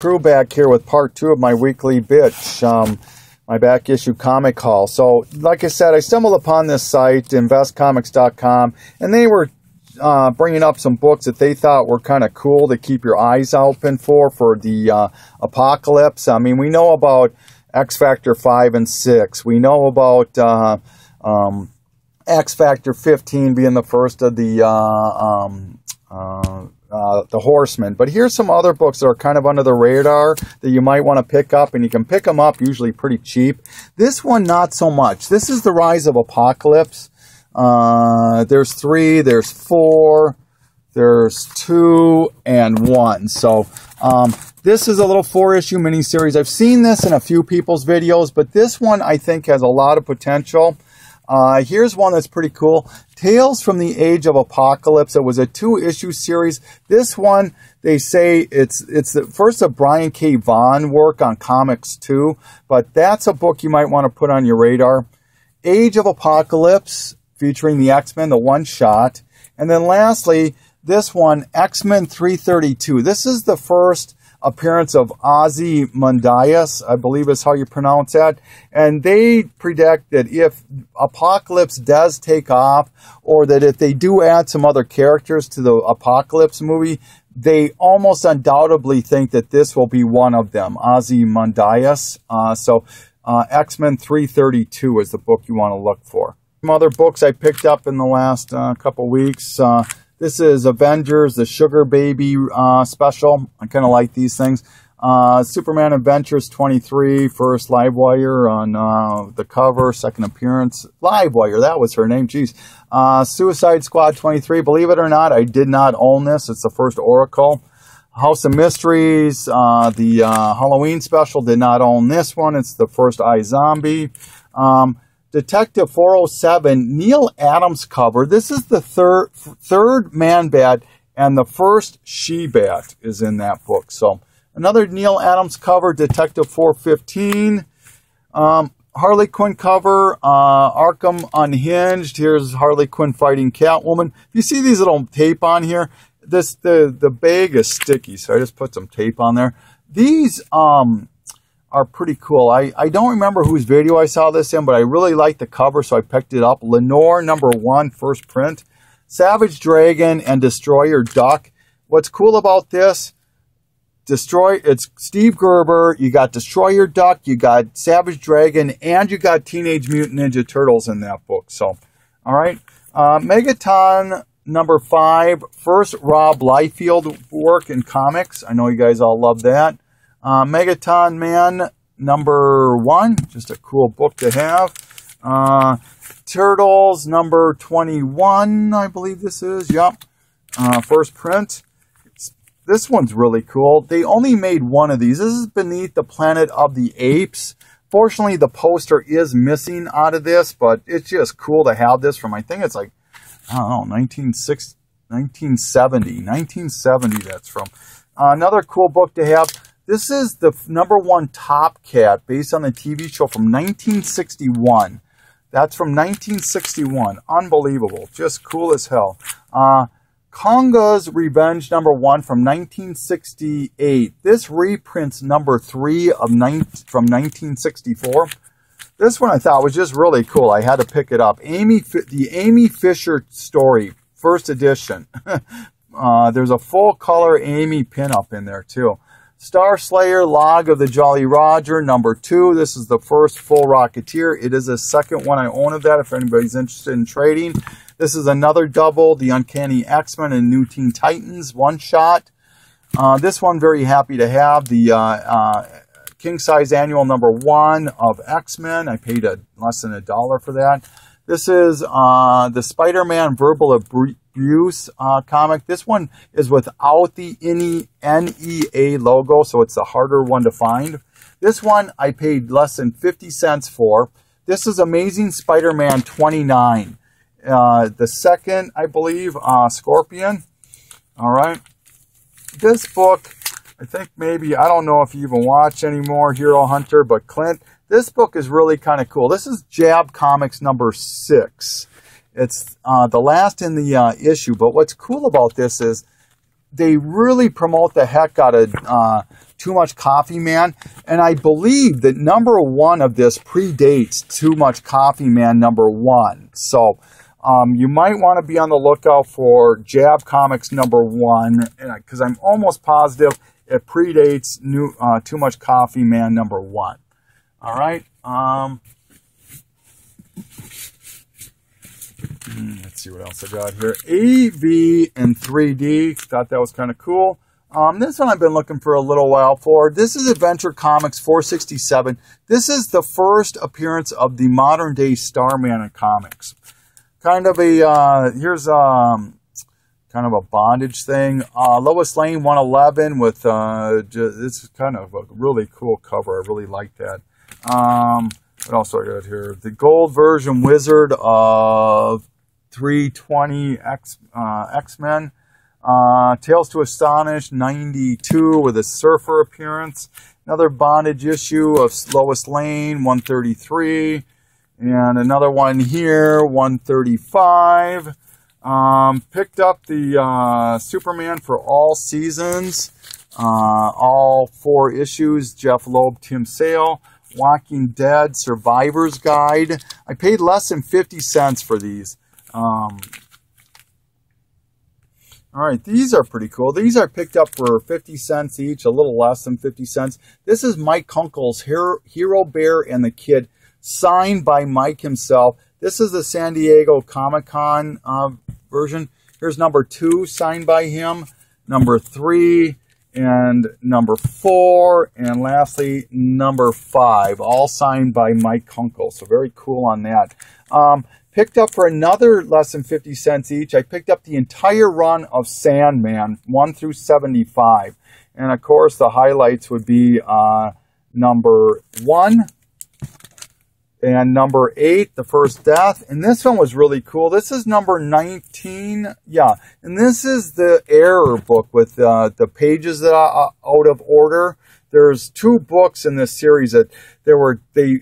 crew back here with part 2 of my weekly BICH, my back issue comic haul. So, like I said, I stumbled upon this site, investcomics.com, and they were bringing up some books that they thought were kind of cool to keep your eyes open for the apocalypse. I mean, we know about X Factor 5 and 6. We know about X Factor 15 being the first of the Horsemen. But here's some other books that are kind of under the radar that you might want to pick up, and you can pick them up usually pretty cheap. This one, not so much. This is The Rise of Apocalypse. There's 3, there's 4, there's 2, and 1. So this is a little 4-issue miniseries. I've seen this in a few people's videos, but this one I think has a lot of potential. Here's one that's pretty cool. Tales from the Age of Apocalypse. It was a 2-issue series. This one, they say it's the first of Brian K. Vaughan work on Comics 2, but that's a book you might want to put on your radar. Age of Apocalypse, featuring the X-Men, the one-shot. And then lastly, this one, X-Men 332. This is the first appearance of Ozymandias, I believe is how you pronounce that. And they predict that if Apocalypse does take off, or that if they do add some other characters to the Apocalypse movie, they almost undoubtedly think that this will be one of them, Ozymandias. So X-Men 332 is the book you want to look for. Some other books I picked up in the last couple weeks. This is Avengers, the Sugar Baby special. I kind of like these things. Superman Adventures 23, first Livewire on the cover, second appearance. Livewire, that was her name, jeez. Suicide Squad 23, believe it or not, I did not own this. It's the first Oracle. House of Mysteries, the Halloween special, did not own this one. It's the first iZombie. Detective 407, Neil Adams cover. This is the third Man-Bat, and the first She-Bat is in that book. So another Neil Adams cover, Detective 415. Harley Quinn cover, Arkham Unhinged. Here's Harley Quinn fighting Catwoman. If you see these little tape on here, the bag is sticky, so I just put some tape on there. These are pretty cool. I don't remember whose video I saw this in, but I really liked the cover, so I picked it up. Lenore, #1, first print. Savage Dragon and Destroyer Duck. What's cool about this, it's Steve Gerber, you got Destroyer Duck, you got Savage Dragon, and you got Teenage Mutant Ninja Turtles in that book. So, all right. Megaton #5, first Rob Liefeld work in comics. I know you guys all love that. Megaton Man #1, just a cool book to have. Turtles #21, I believe this is, yep. First print. This one's really cool. They only made one of these. This is Beneath the Planet of the Apes. Fortunately, the poster is missing out of this, but it's just cool to have this from, I think it's like, I don't know, 1970 that's from. Another cool book to have. This is the #1 Top Cat, based on the TV show from 1961. That's from 1961. Unbelievable. Just cool as hell. Konga's Revenge #1 from 1968. This reprints #3 from 1964. This one I thought was just really cool. I had to pick it up. The Amy Fisher story, first edition. There's a full color Amy pinup in there too. Star Slayer, Log of the Jolly Roger, #2. This is the first full Rocketeer. It is the second one I own of that if anybody's interested in trading. This is another double, The Uncanny X-Men and New Teen Titans, one shot. This one, very happy to have. The King Size Annual #1 of X-Men. I paid less than $1 for that. This is the Spider-Man Verbal Abuse comic. This one is without the NEA logo, so it's the harder one to find. This one I paid less than 50 cents for. This is Amazing Spider-Man 29. The second, I believe, Scorpion. All right. This book, I think maybe, I don't know if you even watch anymore, Hero Hunter, but Clint, this book is really kind of cool. This is Jab Comics #6. It's the last in the issue, but what's cool about this is they really promote the heck out of Too Much Coffee Man. And I believe that number 1 of this predates Too Much Coffee Man number 1. So you might want to be on the lookout for Jab Comics number 1, because I'm almost positive it predates Too Much Coffee Man number 1. All right. Let's see what else I got here. AV and 3D. Thought that was kind of cool. This one I've been looking for a little while for. This is Adventure Comics 467. This is the first appearance of the modern day Starman in comics. Kind of a, here's kind of a bondage thing. Lois Lane 111 with, this is kind of a really cool cover. I really like that. What else I got here? The gold version Wizard of 320 X-Men. Tales to Astonish 92 with a surfer appearance. Another bondage issue of Lois Lane 133. And another one here, 135. Picked up the Superman for All Seasons. All 4 issues. Jeff Loeb, Tim Sale. Walking Dead Survivor's Guide. I paid less than 50 cents for these. All right, these are pretty cool. These are picked up for 50 cents each, a little less than 50 cents. This is Mike Kunkel's Hero Bear and the Kid, signed by Mike himself. This is the San Diego Comic-Con version. Here's number 2, signed by him. Number 3 and number 4. And lastly, number 5, all signed by Mike Kunkel. So very cool on that. Picked up for another less than 50 cents each. I picked up the entire run of Sandman, 1 through 75. And of course, the highlights would be number 1 and number 8, The First Death. And this one was really cool. This is number 19. Yeah. And this is the error book with the pages that are out of order. There's 2 books in this series that they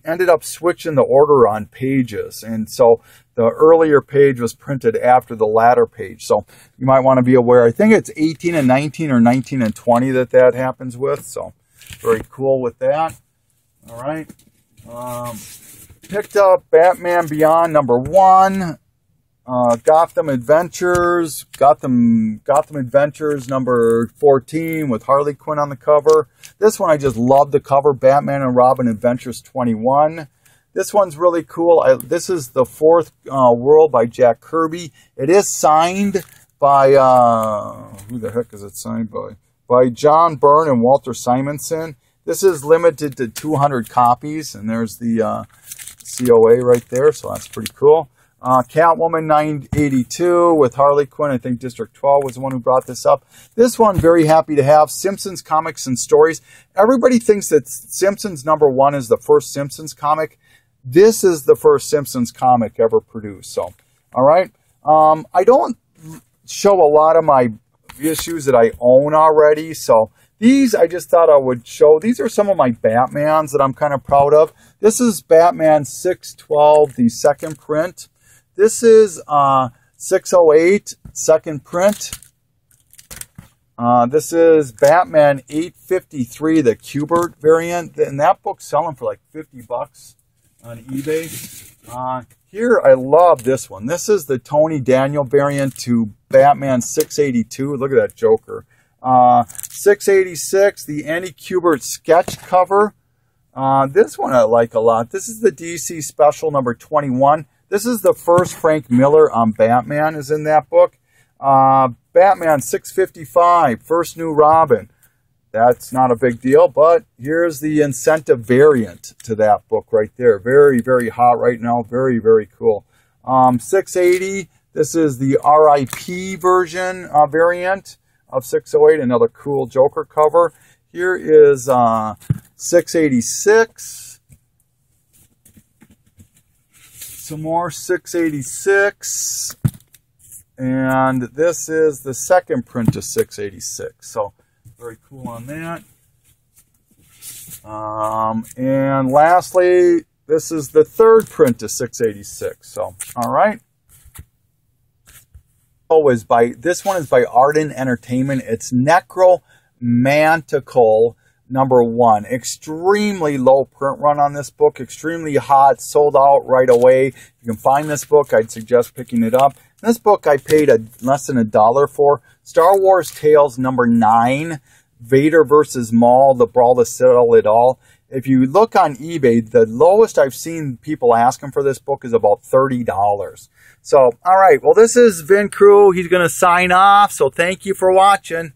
ended up switching the order on pages. And so the earlier page was printed after the latter page. So you might want to be aware. I think it's 18 and 19 or 19 and 20 that happens with. So very cool with that. All right. Picked up Batman Beyond number 1. Gotham Adventures number 14 with Harley Quinn on the cover. This one I just love the cover, Batman and Robin Adventures 21. This one's really cool. This is the 4th World by Jack Kirby. It is signed by, who the heck is it signed by? By John Byrne and Walter Simonson. This is limited to 200 copies, and there's the COA right there, so that's pretty cool. Catwoman 982 with Harley Quinn. I think District 12 was the one who brought this up. This one, very happy to have. Simpsons Comics and Stories. Everybody thinks that Simpsons number 1 is the first Simpsons comic. This is the first Simpsons comic ever produced. So, all right. I don't show a lot of my issues that I own already. So these, I just thought I would show. These are some of my Batmans that I'm kind of proud of. This is Batman 612, the second print. This is 608, second print. This is Batman 853, the Kubert variant. And that book's selling for like 50 bucks on eBay. Here, I love this one. This is the Tony Daniel variant to Batman 682. Look at that Joker. 686, the Andy Kubert sketch cover. This one I like a lot. This is the DC Special number 21. This is the first Frank Miller on Batman is in that book. Batman 655, first new Robin. That's not a big deal, but here's the incentive variant to that book right there. Very, very hot right now. Very, very cool. 680, this is the RIP version variant of 608, another cool Joker cover. Here is 686. Some more 686. And this is the second print of 686. So very cool on that. And lastly, this is the third print of 686. So, all right. This one is by Arden Entertainment. It's Necromantical #1. Extremely low print run on this book, extremely hot, sold out right away. If you can find this book, I'd suggest picking it up. This book I paid less than $1 for. Star Wars Tales #9, Vader versus Maul, The Brawl to Settle It All. If you look on eBay, the lowest I've seen people asking for this book is about $30. So, all right. Well, this is Vin Crew. He's going to sign off. So thank you for watching.